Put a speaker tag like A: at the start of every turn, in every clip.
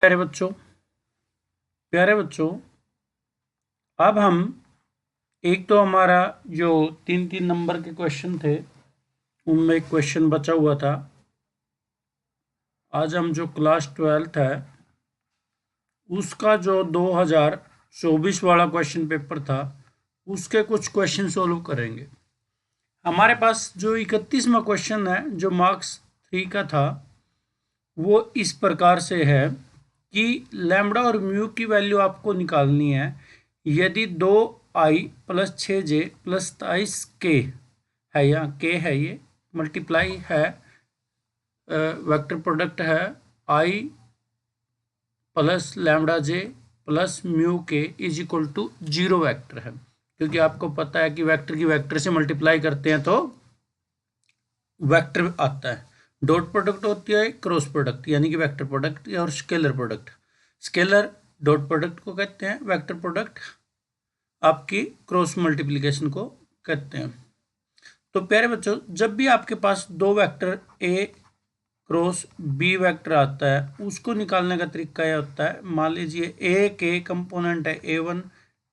A: प्यारे बच्चों अब हम एक तो हमारा जो 3-3 नंबर के क्वेश्चन थे उनमें एक क्वेश्चन बचा हुआ था। आज हम जो क्लास 12th है उसका जो 2024 वाला क्वेश्चन पेपर था उसके कुछ क्वेश्चन सॉल्व करेंगे। हमारे पास जो 31वां क्वेश्चन है जो मार्क्स 3 का था वो इस प्रकार से है कि लैम्बडा और म्यू की वैल्यू आपको निकालनी है। यदि 2i plus 6j plus 27k है, यहाँ k है, ये मल्टीप्लाई है, वेक्टर प्रोडक्ट है i plus lambda j plus mu k is equal to 0 vector है, क्योंकि आपको पता है कि वेक्टर की वेक्टर से मल्टीप्लाई करते हैं तो वेक्टर आता है। डॉट प्रोडक्ट होती है क्रॉस प्रोडक्ट, यानी कि वेक्टर प्रोडक्ट और scalar product. Scaler dot product को कहते हैं, वेक्टर प्रोडक्ट आपकी क्रॉस मल्टीप्लिकेशन को कहते हैं। तो प्यारे बच्चों, जब भी आपके पास दो vector A cross B vector आता है उसको निकालने का तरीका यह होता है। मान लीजिए ए के कंपोनेंट है A1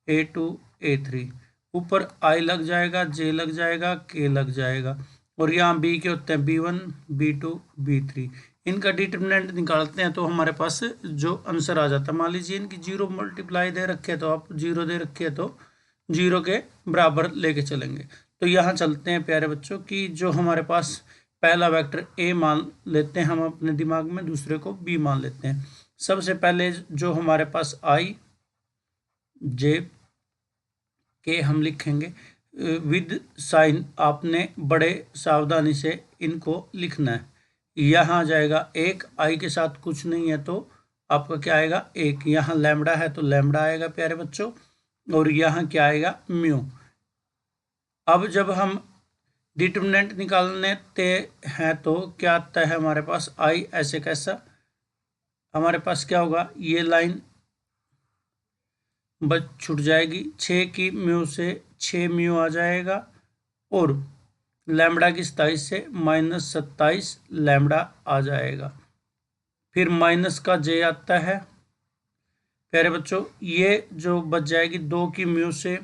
A: A2 A3, ऊपर आई लग जाएगा, जे लग जाएगा, के लग जाएगा, और यहाँ बी के होते हैं B1 B2 B3। इनका डिटरमिनेंट निकालते हैं तो हमारे पास जो आंसर आ जाता है, मान लीजिए इनकी 0 मल्टीप्लाई दे रखे है तो आप 0 दे रखे है तो 0 के बराबर लेके चलेंगे। तो यहाँ चलते हैं प्यारे बच्चों कि जो हमारे पास पहला वेक्टर ए मान लेते हैं हम अपने दिमाग में, दूसरे को बी मान लेते हैं। सबसे पहले जो हमारे पास आई जे के हम लिखेंगे विद साइन, आपने बड़े सावधानी से इनको लिखना है। यहाँ आ जाएगा एक, आई के साथ कुछ नहीं है तो आपका क्या आएगा एक, यहाँ लैम्बडा है तो लैम्बडा आएगा प्यारे बच्चों, और यहाँ क्या आएगा म्यू। अब जब हम डिटरमिनेंट निकालने हैं तो क्या आता है हमारे पास आई, ऐसे कैसा हमारे पास क्या होगा, ये लाइन बच छूट जाएगी, 6 की म्यू से 6 म्यू आ जाएगा, और लैम्बडा की 27 से -27 लैम्बडा आ जाएगा। फिर माइनस का जे आता है प्यारे बच्चों, ये जो बच जाएगी 2 की म्यू से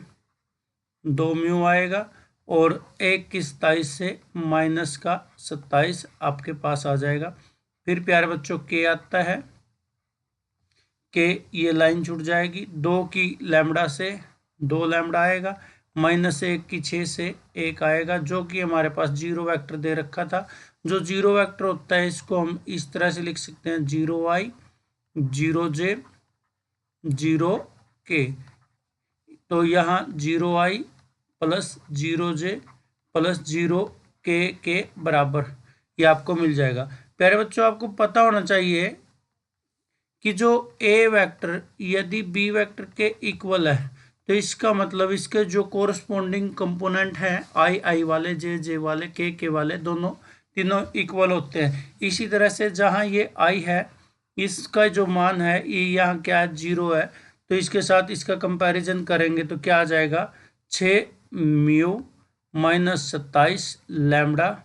A: 2 म्यू आएगा, और 1 की 27 से माइनस का 27 आपके पास आ जाएगा। फिर प्यारे बच्चों के आता है, के ये लाइन छूट जाएगी, 2 की लैम्बडा से 2 लैम्बडा आएगा, -1 की 6 से 1 आएगा, जो कि हमारे पास 0 वेक्टर दे रखा था। जो 0 वेक्टर होता है इसको हम इस तरह से लिख सकते हैं 0i 0j 0k। तो यहाँ 0i plus 0j plus 0k के बराबर ये आपको मिल जाएगा। प्यारे बच्चों, आपको पता होना चाहिए कि जो ए वेक्टर यदि बी वेक्टर के इक्वल है तो इसका मतलब इसके जो कोरस्पोंडिंग कंपोनेंट हैं आई वाले, जे वाले, के वाले, दोनों तीनों इक्वल होते हैं। इसी तरह से जहाँ ये आई है इसका जो मान है ये यहाँ क्या है 0 है, तो इसके साथ इसका कंपैरिजन करेंगे तो क्या आ जाएगा 6 म्यू -27 लैम्बडा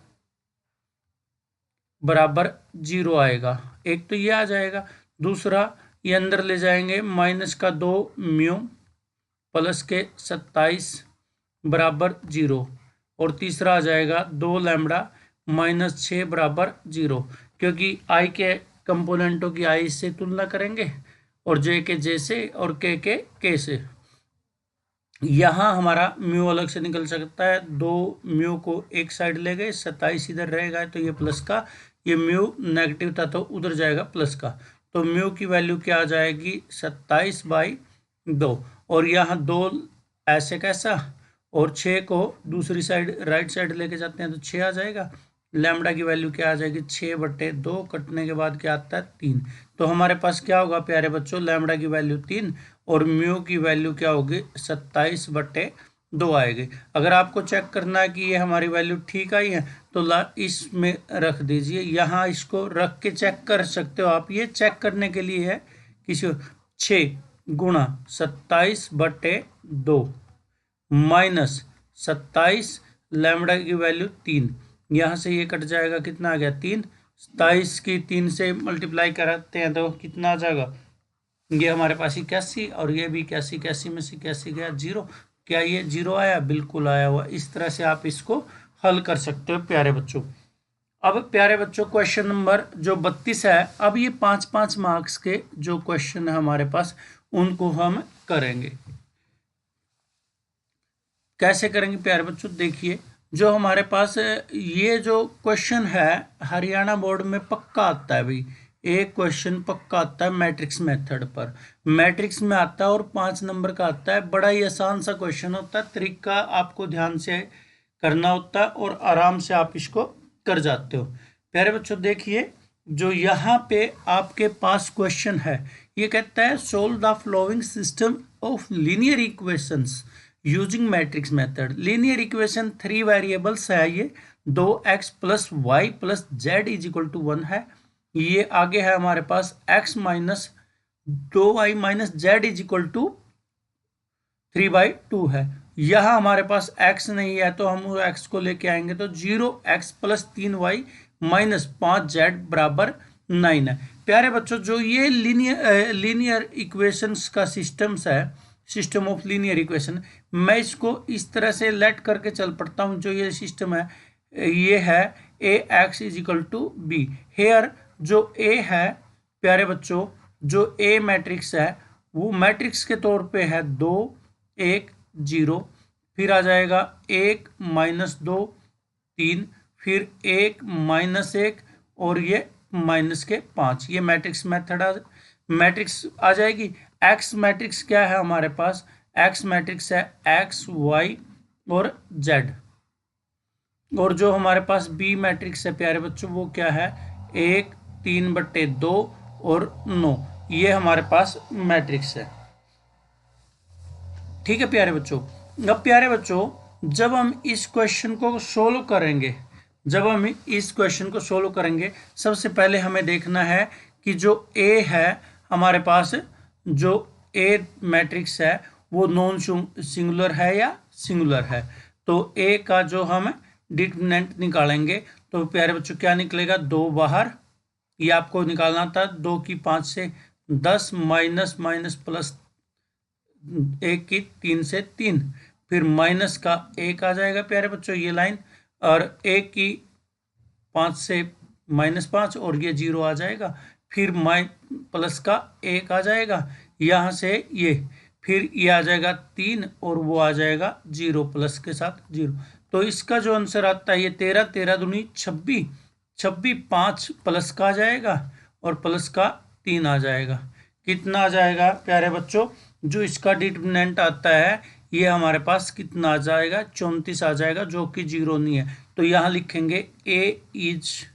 A: बराबर 0 आएगा। एक तो ये आ जाएगा, दूसरा ये अंदर ले जाएंगे माइनस का 2 म्यू प्लस के 27 बराबर 0, और तीसरा आ जाएगा 2 लैम्बडा -6 बराबर 0, क्योंकि आई के कंपोनेंटों की आई से तुलना करेंगे और जे के जे से और के से। यहाँ हमारा म्यू अलग से निकल सकता है, 2 म्यू को एक साइड ले गए, 27 इधर रहेगा तो ये प्लस का, ये म्यू नेगेटिव था तो उधर जाएगा प्लस का, तो म्यू की वैल्यू क्या आ जाएगी 27/2, और यहाँ 2 ऐसे कैसा, और 6 को दूसरी साइड राइट साइड लेके जाते हैं तो 6 आ जाएगा। लैम्बडा की वैल्यू क्या आ जाएगी 6/2, कटने के बाद क्या आता है 3। तो हमारे पास क्या होगा प्यारे बच्चों, लैम्बडा की वैल्यू 3 और म्यू की वैल्यू क्या होगी 27/2 आएगी। अगर आपको चेक करना है कि ये हमारी वैल्यू ठीक आई है तो इसमें रख दीजिए, यहाँ इसको रख के चेक कर सकते हो आप। ये चेक करने के लिए है किसी 6 गुणा 27/2 -27 लैम्बडा की वैल्यू 3, यहाँ से ये कट जाएगा, कितना आ गया 3, 27 की 3 से मल्टीप्लाई कराते हैं तो कितना आ जाएगा, ये हमारे पास 81 और ये भी 81, 81 में से 81 गया 0। क्या ये 0 आया? बिल्कुल आया हुआ। इस तरह से आप इसको हल कर सकते हो प्यारे बच्चों। अब प्यारे बच्चों क्वेश्चन नंबर जो 32 है, अब ये 5-5 मार्क्स के जो क्वेश्चन है हमारे पास, उनको हम करेंगे। कैसे करेंगे प्यारे बच्चों? देखिए, जो हमारे पास ये जो क्वेश्चन है हरियाणा बोर्ड में पक्का आता है भाई, एक क्वेश्चन पक्का आता है मैट्रिक्स मेथड पर, मैट्रिक्स में आता है और 5 नंबर का आता है। बड़ा ही आसान सा क्वेश्चन होता है, तरीका आपको ध्यान से करना होता है और आराम से आप इसको कर जाते हो। प्यारे बच्चों देखिए, जो यहाँ पे आपके पास क्वेश्चन है, ये कहता है solve the flowing system of linear equations using matrix method. Linear equation 3 variables है, ये 2x + y + z = 1 है। ये आगे है हमारे पास x - 2y - z = 3/2 है। यह हमारे पास x नहीं है तो हम x को लेके आएंगे तो 0x + 3y - 5z = 9 है। प्यारे बच्चों, जो ये लीनियर इक्वेशंस का सिस्टम्स है, सिस्टम ऑफ लीनियर इक्वेशन, मैं इसको इस तरह से लेट करके चल पड़ता हूँ। जो ये सिस्टम है, ये है ax = b। हेयर जो a है प्यारे बच्चों, जो a मैट्रिक्स है वो मैट्रिक्स के तौर पे है 2 1 0, फिर आ जाएगा 1 - 2 3, फिर 1 - 1 और ये -5। ये मैट्रिक्स मेथड मैट्रिक्स आ जाएगी। एक्स मैट्रिक्स क्या है हमारे पास? एक्स मैट्रिक्स है x y और z। और जो हमारे पास बी मैट्रिक्स है प्यारे बच्चों, वो क्या है? 1 3/2 और 9। ये हमारे पास मैट्रिक्स है। ठीक है प्यारे बच्चों। अब प्यारे बच्चों, जब हम इस क्वेश्चन को सोल्व करेंगे, सबसे पहले हमें देखना है कि जो A है हमारे पास, जो A मैट्रिक्स है वो नॉन सिंगुलर है या सिंगुलर है। तो A का जो हम डिटरमिनेंट निकालेंगे तो प्यारे बच्चों क्या निकलेगा? 2 बाहर, ये आपको निकालना था। 2 की 5 से 10 माइनस प्लस 1 की 3 से 3, फिर माइनस का 1 आ जाएगा प्यारे बच्चों ये लाइन, और 1 की 5 से -5 और ये 0 आ जाएगा, फिर प्लस का 1 आ जाएगा यहाँ से ये, फिर ये आ जाएगा 3 और वो आ जाएगा 0 प्लस के साथ 0। तो इसका जो आंसर आता है ये 13, 13 दूनी 26, 26 5 प्लस का आ जाएगा और प्लस का 3 आ जाएगा। कितना आ जाएगा प्यारे बच्चों? जो इसका डिटरमिनेंट आता है ये हमारे पास कितना आ जाएगा? 34 आ जाएगा, जो कि 0 नहीं है। तो यहां लिखेंगे A is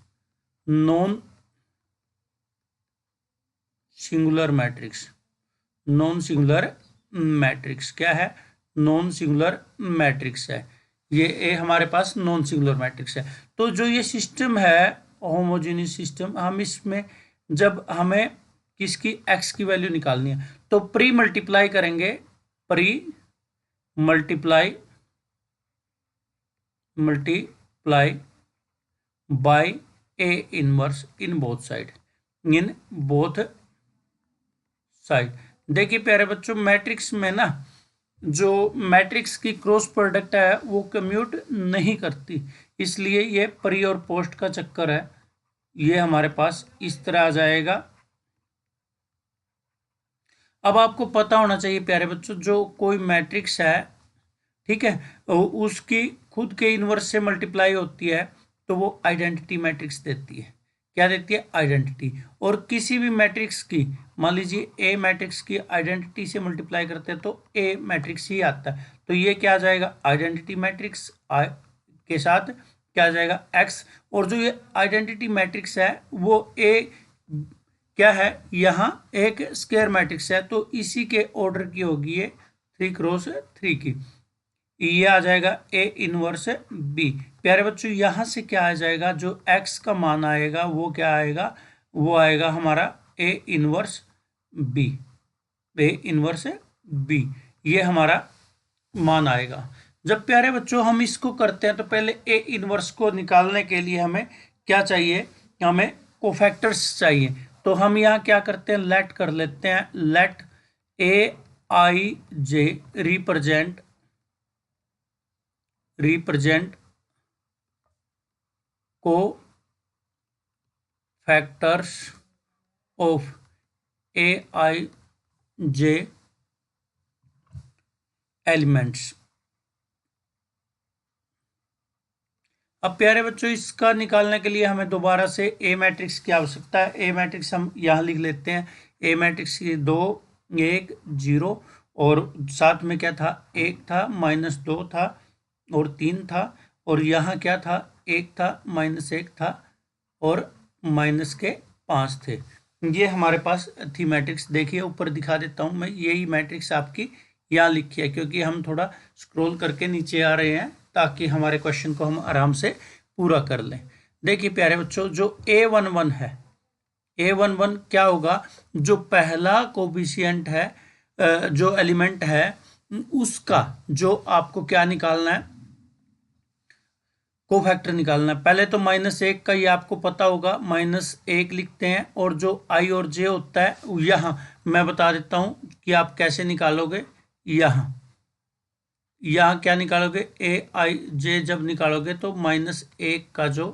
A: non singular matrix. Non singular matrix क्या है? नॉन सिंगुलर मैट्रिक्स है। ये A हमारे पास नॉन सिंगुलर मैट्रिक्स है। तो जो ये सिस्टम है होमोजेनियस सिस्टम, हम इसमें जब हमें किसकी x की वैल्यू निकालनी है तो प्री मल्टीप्लाई करेंगे, pre multiply by A inverse in both side. देखिए प्यारे बच्चों, मैट्रिक्स में ना जो मैट्रिक्स की क्रॉस प्रोडक्ट है वो कम्यूट नहीं करती, इसलिए ये प्री और पोस्ट का चक्कर है। ये हमारे पास इस तरह आ जाएगा। अब आपको पता होना चाहिए प्यारे बच्चों, जो कोई मैट्रिक्स है, ठीक है, उसकी खुद के इनवर्स से मल्टीप्लाई होती है तो वो आइडेंटिटी मैट्रिक्स देती है। क्या देती है? आइडेंटिटी। और किसी भी मैट्रिक्स की, मान लीजिए ए मैट्रिक्स की आइडेंटिटी से मल्टीप्लाई करते हैं तो ए मैट्रिक्स ही आता है। तो ये क्या आ जाएगा? आइडेंटिटी मैट्रिक्स के साथ क्या आ जाएगा? एक्स। और जो ये आइडेंटिटी मैट्रिक्स है वो ए क्या है? यहाँ एक स्क्वायर मैट्रिक्स है तो इसी के ऑर्डर की होगी ये 3x3 की। ये आ जाएगा A इनवर्स B। प्यारे बच्चों, यहाँ से क्या आ जाएगा? जो x का मान आएगा वो क्या आएगा? वो आएगा हमारा A inverse B। A inverse B, ये हमारा मान आएगा। जब प्यारे बच्चों हम इसको करते हैं तो पहले A इनवर्स को निकालने के लिए हमें क्या चाहिए? हमें कोफैक्टर्स चाहिए, तो हम यहाँ क्या करते हैं, लेट कर लेते हैं, लेट ए आई जे रिप्रेजेंट को factors of A I J elements. अब प्यारे बच्चों, इसका निकालने के लिए हमें दोबारा से ए मैट्रिक्स की आवश्यकता है। ए मैट्रिक्स हम यहाँ लिख लेते हैं। ए मैट्रिक्स की 2 1 0 और साथ में क्या था, 1 था, -2 था और 3 था, और यहाँ क्या था, 1 था, -1 था और -5 थे। ये हमारे पास थी मैट्रिक्स। देखिए ऊपर दिखा देता हूँ मैं, यही मैट्रिक्स आपकी यहाँ लिखी है, क्योंकि हम थोड़ा स्क्रॉल करके नीचे आ रहे हैं ताकि हमारे क्वेश्चन को हम आराम से पूरा कर लें। देखिए प्यारे बच्चों, जो A11 है, A11 क्या होगा, जो पहला कोफिशिएंट है, जो एलिमेंट है, उसका जो आपको क्या निकालना है, कोफैक्टर निकालना है। पहले तो -1 का ये आपको पता होगा, -1 लिखते हैं, और जो आई और जे होता है यहाँ मैं बता देता हूँ कि आप कैसे निकालोगे। यहाँ क्या निकालोगे, ए आई जे जब निकालोगे तो -1 का जो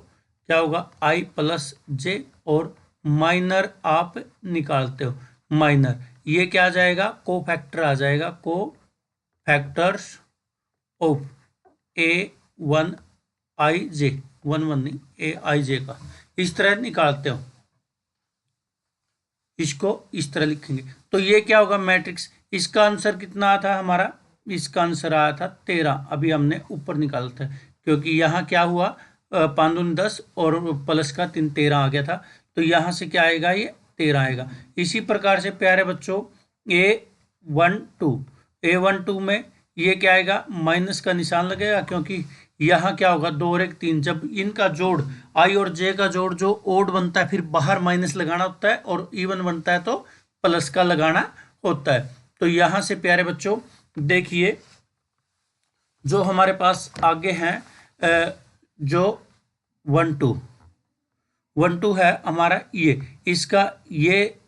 A: क्या होगा, आई प्लस जे, और माइनर आप निकालते हो, माइनर, ये क्या आ जाएगा, कोफैक्टर आ जाएगा, कोफैक्टर्स ऑफ A1 आई जे, 1 नहीं, ए आई जे का इस तरह निकालते हो, इसको इस तरह लिखेंगे। तो ये क्या होगा मैट्रिक्स। इसका आंसर कितना आया था हमारा, इसका आंसर आया था 13। अभी हमने ऊपर निकाला था, क्योंकि यहाँ क्या हुआ, 5 दूनी 10 और प्लस का 3 13 आ गया था, तो यहाँ से क्या आएगा, ये 13 आएगा। इसी प्रकार से प्यारे बच्चों A12 में ये क्या आएगा, माइनस का निशान लगेगा, क्योंकि यहाँ क्या होगा, 2 और 1 3, जब इनका जोड़ आई और जे का जोड़ जो ओड बनता है, फिर बाहर माइनस लगाना होता है, और इवन बनता है तो प्लस का लगाना होता है। तो यहाँ से प्यारे बच्चों देखिए, जो हमारे पास आगे हैं, जो 1 2 है हमारा, ये इसका ये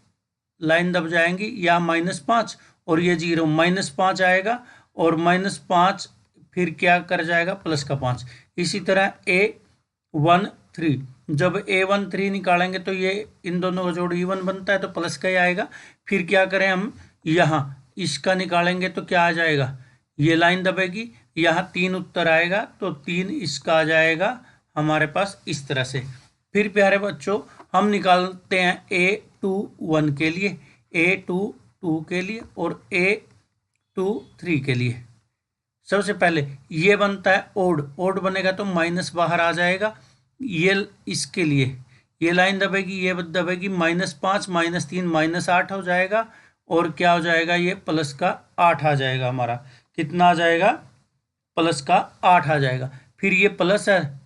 A: लाइन दब जाएंगी, या -5 और ये 0, -5 आएगा, और -5 फिर क्या कर जाएगा, प्लस का 5। इसी तरह A13, जब A13 निकालेंगे तो ये इन दोनों का जोड़ इवन बनता है, तो प्लस का ही आएगा। फिर क्या करें हम, यहाँ इसका निकालेंगे तो क्या आ जाएगा, ये लाइन दबेगी, यहाँ 3 उत्तर आएगा, तो 3 इसका आ जाएगा हमारे पास इस तरह से। फिर प्यारे बच्चों हम निकालते हैं A21 के लिए, A22 के लिए और A23 के लिए। सबसे पहले ये बनता है ओड बनेगा तो माइनस बाहर आ जाएगा, ये इसके लिए ये लाइन दबेगी, ये दबेगी, -5 -3 -8 हो जाएगा, और क्या हो जाएगा, ये प्लस का 8 आ जाएगा हमारा। कितना आ जाएगा, प्लस का 8 आ जाएगा। फिर ये प्लस है,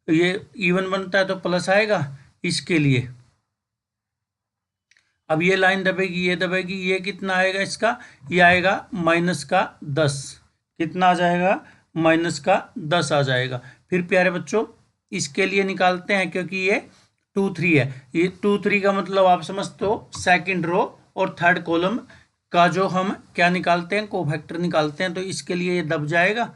A: ये इवन बनता है तो प्लस आएगा इसके लिए। अब ये लाइन दबेगी, ये दबेगी, ये कितना आएगा इसका, ये आएगा -10। कितना आ जाएगा, -10 आ जाएगा। फिर प्यारे बच्चों इसके लिए निकालते हैं, क्योंकि ये 2 3 है, ये 2 3 का मतलब आप समझते हो, सेकंड रो और थर्ड कॉलम का जो हम क्या निकालते हैं, कोफैक्टर निकालते हैं, तो इसके लिए ये दब जाएगा,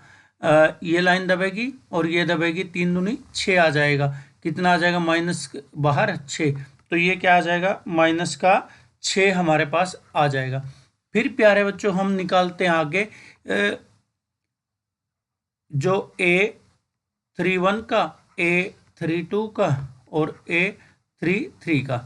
A: ये लाइन दबेगी और ये दबेगी, 3 दूनी 6 आ जाएगा। कितना आ जाएगा, माइनस बाहर 6, तो ये क्या आ जाएगा, -6 हमारे पास आ जाएगा। फिर प्यारे बच्चों हम निकालते हैं आगे, जो A31 का, A32 का और A33 का।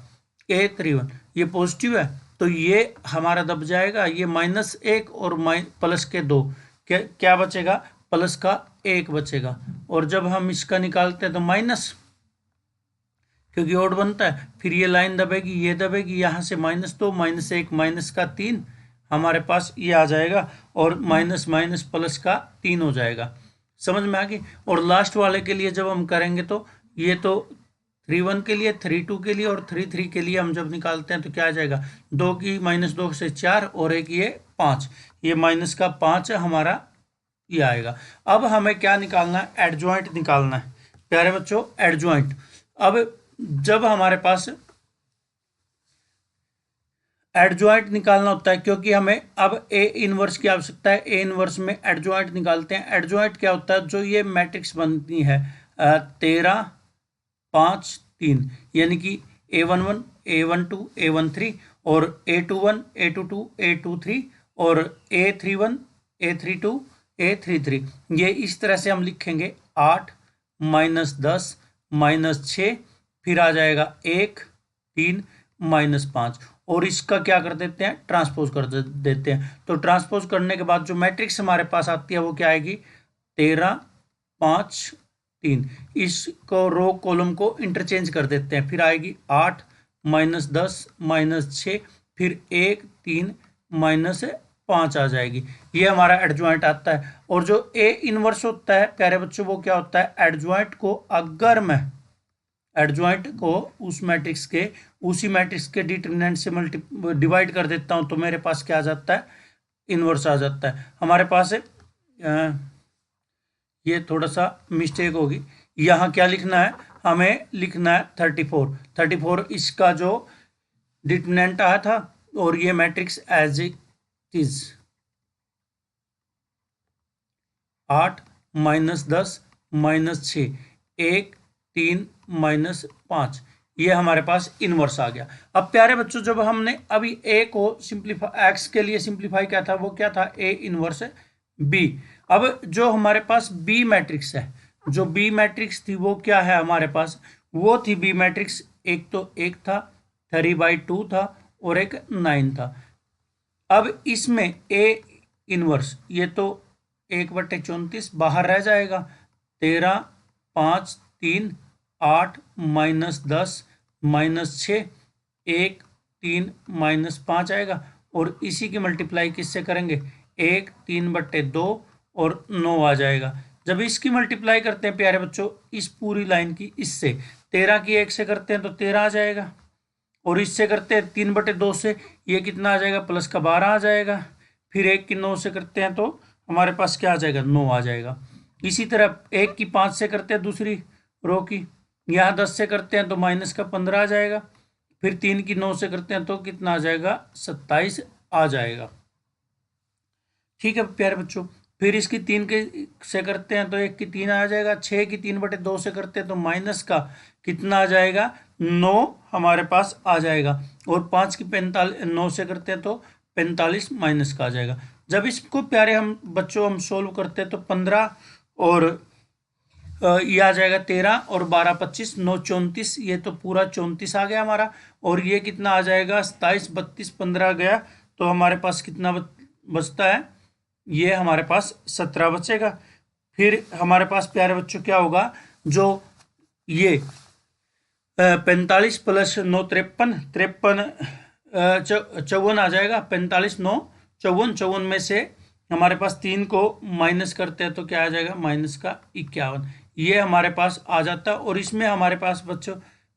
A: A31 ये पॉजिटिव है, तो ये हमारा दब जाएगा, ये -1 और प्लस के 2, क्या बचेगा, प्लस का 1 बचेगा। और जब हम इसका निकालते हैं तो माइनस, क्योंकि ओड बनता है, फिर ये लाइन दबेगी, ये दबेगी, यहाँ से -2 -1 माइनस का 3 हमारे पास ये आ जाएगा, और माइनस माइनस प्लस का 3 हो जाएगा। समझ में आ गई। और लास्ट वाले के लिए जब हम करेंगे तो ये तो 31 के लिए, 32 के लिए और 33 के लिए हम जब निकालते हैं तो क्या आ जाएगा, 2 की -2 से 4 और एक ये 5, ये -5 हमारा ये आएगा। अब हमें क्या निकालना है, एडजॉइंट निकालना है प्यारे बच्चों, एडजॉइंट। अब जब हमारे पास एडजॉइंट निकालना होता है, क्योंकि हमें अब ए इनवर्स की आवश्यकता है, ए इनवर्स में एडजॉइंट निकालते हैं। एडजॉइंट क्या होता है, जो ये मैट्रिक्स बनती है 13 5 3, यानी कि A11 A12 A13 और A21 A22 A23 और A31 A32 A33, ये इस तरह से हम लिखेंगे। 8 -10 -6, फिर आ जाएगा 1 3 -5, और इसका क्या कर देते हैं, ट्रांसपोज कर देते हैं। तो ट्रांसपोज करने के बाद जो मैट्रिक्स हमारे पास आती है वो क्या आएगी, 13 5 3। इसको रो कॉलम को इंटरचेंज कर देते हैं, फिर आएगी 8 -10 -6, फिर 1 3 -5 आ जाएगी। ये हमारा एडजॉइंट आता है। और जो ए इनवर्स होता है प्यारे बच्चों, वो क्या होता है, एडजॉइंट को अगर मैं एडजॉइंट को उस मैट्रिक्स के उसी मैट्रिक्स के डिटरमिनेंट से डिवाइड कर देता हूं तो मेरे पास क्या आ जाता है, इनवर्स आ जाता है। हमारे पास ये थोड़ा सा मिस्टेक होगी, यहाँ क्या लिखना है, हमें लिखना है 34 इसका जो डिटरमिनेंट आया था, और ये मैट्रिक्स एज इट इज 8 -10 -6 1 3 -5, ये हमारे पास इनवर्स आ गया। अब प्यारे बच्चों, जब हमने अभी ए को सिंप्लीफाई, एक्स के लिए सिंप्लीफाई किया था, वो क्या था, ए इनवर्स बी। अब जो हमारे पास बी मैट्रिक्स है, जो बी मैट्रिक्स थी वो क्या है हमारे पास, वो थी बी मैट्रिक्स, एक तो 1 था, 3/2 था, और एक 9 था। अब इसमें ए इनवर्स, ये तो 1/34 बाहर रह जाएगा, 13 5 3 8 -10 -6 1 3 -5 आएगा, और इसी की मल्टीप्लाई किससे करेंगे, 1 3/2 और 9 आ जाएगा। जब इसकी मल्टीप्लाई करते हैं प्यारे बच्चों, इस पूरी लाइन की इससे, 13 की 1 से करते हैं तो 13 आ जाएगा, और इससे करते हैं 3/2 से, ये कितना आ जाएगा, प्लस का 12 आ जाएगा। फिर 1 की 9 से करते हैं तो हमारे पास क्या आ जाएगा, 9 आ जाएगा। इसी तरह 1 की 5 से करते हैं दूसरी रो की, यहाँ 10 से करते हैं तो माइनस का 15 आ जाएगा। फिर 3 की 9 से करते हैं तो कितना आ जाएगा, 27 आ जाएगा। ठीक है प्यारे बच्चों। फिर इसकी 3 के से करते हैं तो 1 की 3 आ जाएगा। 6 की 3/2 से करते हैं तो माइनस का कितना आ जाएगा, 9 हमारे पास आ जाएगा। और 5 की 9 से करते हैं तो 45 माइनस का आ जाएगा। जब इसको प्यारे हम बच्चों हम सोल्व करते हैं तो 15 और ये आ जाएगा 13 और 12 25 9 34, ये तो पूरा 34 आ गया हमारा। और ये कितना आ जाएगा, 27 32 15 गया, तो हमारे पास कितना बचता है, ये हमारे पास 17 बचेगा। फिर हमारे पास प्यारे बच्चों क्या होगा, जो ये 45 + 9 53 54 आ जाएगा। 45 9 54 में से हमारे पास 3 को माइनस करते हैं तो क्या आ जाएगा, माइनस का 51, ये हमारे पास आ जाता है। और इसमें हमारे पास बच्चों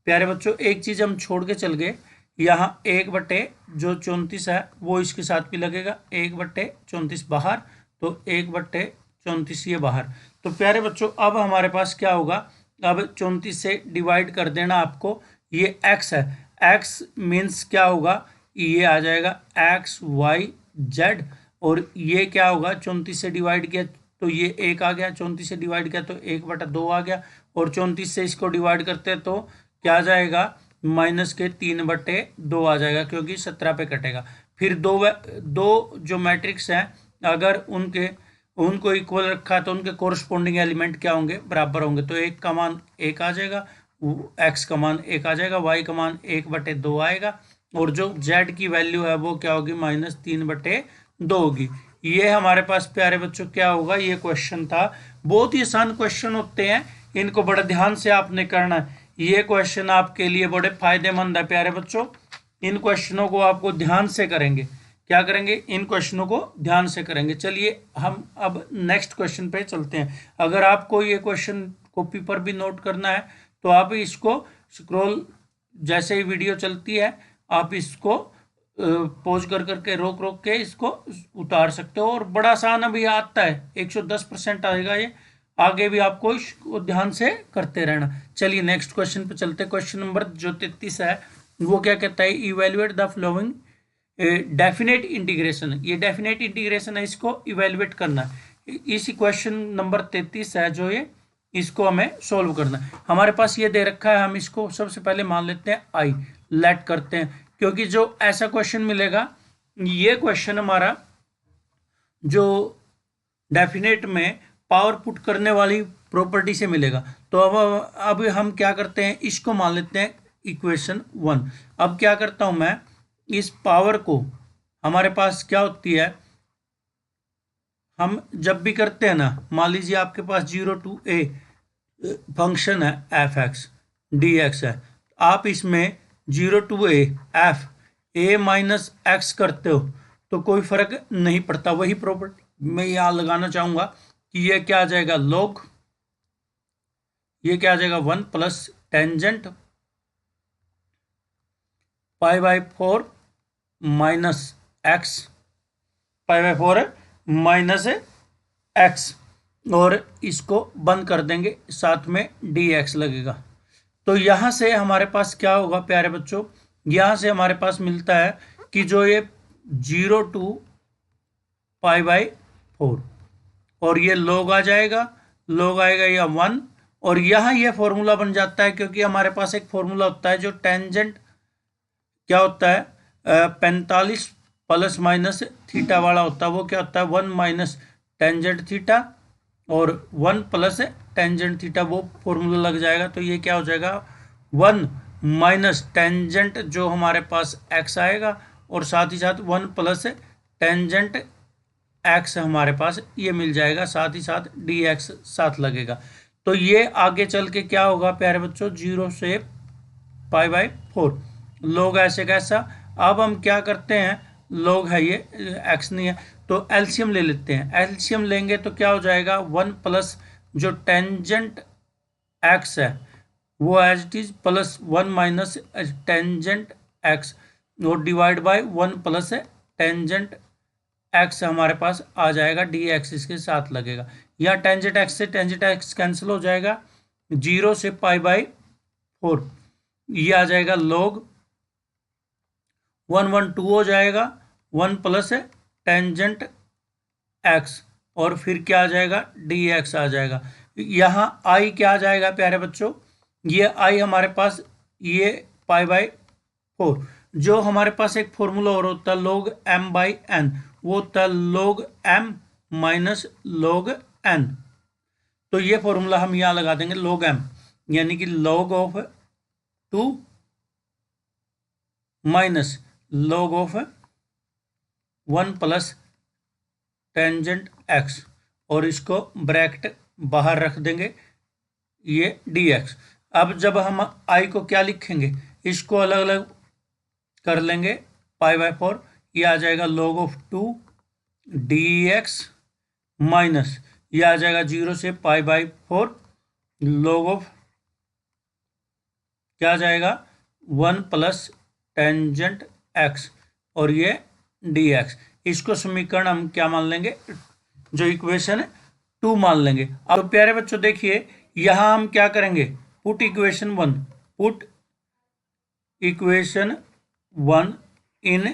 A: प्यारे बच्चों एक चीज़ हम छोड़ के चल गए, यहाँ 1/34 है वो इसके साथ भी लगेगा, 1/34 बाहर, तो 1/34 ये बाहर। तो प्यारे बच्चों अब हमारे पास क्या होगा, अब 34 से डिवाइड कर देना आपको, ये x है, x मीन्स क्या होगा, ये आ जाएगा XYZ, और ये क्या होगा, 34 से डिवाइड किया तो ये 1 आ गया, 34 से डिवाइड किया तो 1/2 आ गया, और 34 से इसको डिवाइड करते हैं तो क्या आ जाएगा, माइनस के 3/2 आ जाएगा, क्योंकि 17 पे कटेगा। फिर दो जो मैट्रिक्स हैं अगर उनको इक्वल रखा तो उनके कोरस्पोंडिंग एलिमेंट क्या होंगे, बराबर होंगे। तो 1 का मान 1 आ जाएगा, x का मान 1 आ जाएगा, y का मान 1/2 आएगा, और जो z की वैल्यू है वो क्या होगी, -3/2 होगी। ये हमारे पास प्यारे बच्चों क्या होगा, ये क्वेश्चन था। बहुत ही आसान क्वेश्चन होते हैं, इनको बड़े ध्यान से आपने करना है। ये क्वेश्चन आपके लिए बड़े फायदेमंद है प्यारे बच्चों। इन क्वेश्चनों को आपको ध्यान से करेंगे, क्या करेंगे, इन क्वेश्चनों को ध्यान से करेंगे। चलिए हम अब नेक्स्ट क्वेश्चन पे चलते हैं। अगर आपको ये क्वेश्चन कॉपी पर भी नोट करना है तो आप इसको स्क्रॉल, जैसे ही वीडियो चलती है आप इसको पॉज कर करके रोक के इसको उतार सकते हो। और बड़ा आसान अभी आता है, 110% आएगा ये, आगे भी आपको इसको ध्यान से करते रहना। चलिए नेक्स्ट क्वेश्चन पे चलते हैं। क्वेश्चन नंबर जो 33 है वो क्या कहता है, evaluate the flowing definite integration. ये डेफिनेट इंटीग्रेशन है, इसको इवेल्युएट करना है। इस क्वेश्चन नंबर 33 है जो ये, इसको हमें सोल्व करना है। हमारे पास ये दे रखा है, हम इसको सबसे पहले मान लेते हैं आई, लेट करते हैं, क्योंकि जो ऐसा क्वेश्चन मिलेगा, ये क्वेश्चन हमारा जो डेफिनेट में पावर पुट करने वाली प्रॉपर्टी से मिलेगा। तो अब हम क्या करते हैं, इसको मान लेते हैं इक्वेशन 1। अब क्या करता हूं मैं, इस पावर को, हमारे पास क्या होती है, हम जब भी करते हैं ना, मान लीजिए आपके पास 0 to a फंक्शन है एफ एक्स डी एक्स है, आप इसमें 0 to a F A minus x करते हो तो कोई फर्क नहीं पड़ता। वही प्रॉपर्टी मैं यहाँ लगाना चाहूंगा कि ये क्या आ जाएगा, लॉग, ये क्या आ जाएगा 1 plus tangent pi by 4 minus x, pi by 4 minus x, और इसको बंद कर देंगे, साथ में डी एक्स लगेगा। तो यहां से हमारे पास क्या होगा प्यारे बच्चों, यहां से हमारे पास मिलता है कि जो ये 0 to पाई बाई 4, और ये लॉग आ जाएगा, लॉग आएगा या 1, और यहां ये फॉर्मूला बन जाता है, क्योंकि हमारे पास एक फॉर्मूला होता है जो टेंजेंट क्या होता है, 45 प्लस माइनस थीटा वाला होता है। वो क्या होता है, 1 माइनस टेंजेंट थीटा और 1 प्लस टेंजेंट थीटा, वो फॉर्मूला लग जाएगा। तो ये क्या हो जाएगा, 1 माइनस टेंजेंट जो हमारे पास एक्स आएगा, और साथ ही साथ 1 प्लस टेंजेंट एक्स हमारे पास ये मिल जाएगा, साथ ही साथ डी एक्स साथ लगेगा। तो ये आगे चल के क्या होगा प्यारे बच्चों, 0 से पाई बाई 4, लॉग ऐसे कैसा। अब हम क्या करते हैं, लॉग है ये, एक्स नहीं है, तो एलसीएम ले लेते हैं। एलसीएम लेंगे तो क्या हो जाएगा, 1 प्लस जो टेंजेंट एक्स है वो as it is, plus 1 minus tangent x, और divide by 1 plus tangent x हमारे पास आ जाएगा, डी एक्स इसके साथ लगेगा। या टेंजेंट एक्स से टेंजेंट एक्स कैंसिल हो जाएगा, 0 से पाई बाई 4, ये आ जाएगा लॉग 1 1 2 हो जाएगा, 1 प्लस टेंजेंट एक्स, और फिर क्या आ जाएगा, डी एक्स आ जाएगा। यहाँ आई क्या आ जाएगा प्यारे बच्चों, ये आई हमारे पास ये पाई बाई 4, जो हमारे पास एक फॉर्मूला और होता है log m बाई एन, वो होता है log m minus log n। तो ये फॉर्मूला हम यहाँ लगा देंगे, log m यानी कि log of 2 minus log of 1 plus tangent x, और इसको ब्रैकेट बाहर रख देंगे, ये dx। अब जब हम i को क्या लिखेंगे, इसको अलग अलग कर लेंगे, पाई बाई 4, ये आ जाएगा log ऑफ 2 dx माइनस, ये आ जाएगा 0 से पाई बाई 4 log ऑफ क्या आ जाएगा, 1 प्लस टेंजेंट एक्स, और ये dx। इसको समीकरण हम क्या मान लेंगे, जो इक्वेशन 2 मान लेंगे। अब प्यारे बच्चों देखिए, यहां हम क्या करेंगे, पुट इक्वेशन 1, पुट इक्वेशन 1 इन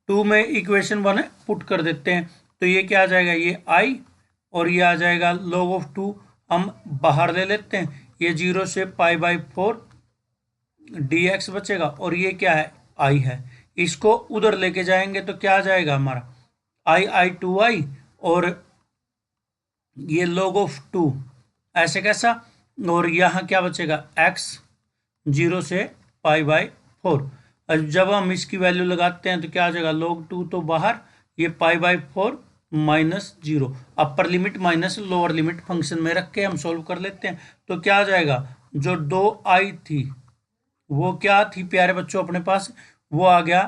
A: 2 में इक्वेशन 1 पुट कर देते हैं। तो ये क्या आ जाएगा, ये आई, और ये आ जाएगा log ऑफ 2 हम बाहर ले लेते हैं, ये 0 से पाई बाई 4 dx बचेगा, और ये क्या है, आई है। इसको उधर लेके जाएंगे तो क्या आ जाएगा हमारा, आई 2i, और ये log ऑफ 2 ऐसे कैसा, और यहाँ क्या बचेगा, x 0 से पाई बाई 4। जब हम इसकी वैल्यू लगाते हैं तो क्या आ जाएगा, log 2 तो बाहर, ये pi by 4 minus 0, upper limit minus lower limit function में रख के हम सोल्व कर लेते हैं। तो क्या आ जाएगा, जो 2i थी वो क्या थी प्यारे बच्चों अपने पास, वो आ गया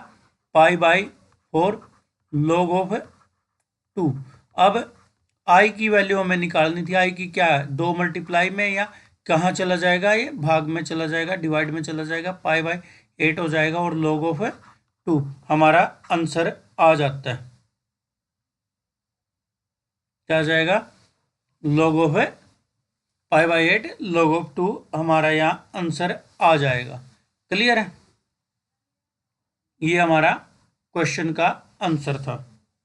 A: पाई बाई 4 log ऑफ 2। अब आई की वैल्यू हमें निकालनी थी, आई की क्या है, 2 मल्टीप्लाई में, या कहाँ चला जाएगा, ये भाग में चला जाएगा, डिवाइड में चला जाएगा, पाई बाई 8 हो जाएगा, और log ऑफ 2 हमारा आंसर आ जाता है। क्या आ जाएगा, log ऑफ 5/8 log ऑफ 2 हमारा यहाँ आंसर आ जाएगा। क्लियर है? ये हमारा क्वेश्चन का आंसर था।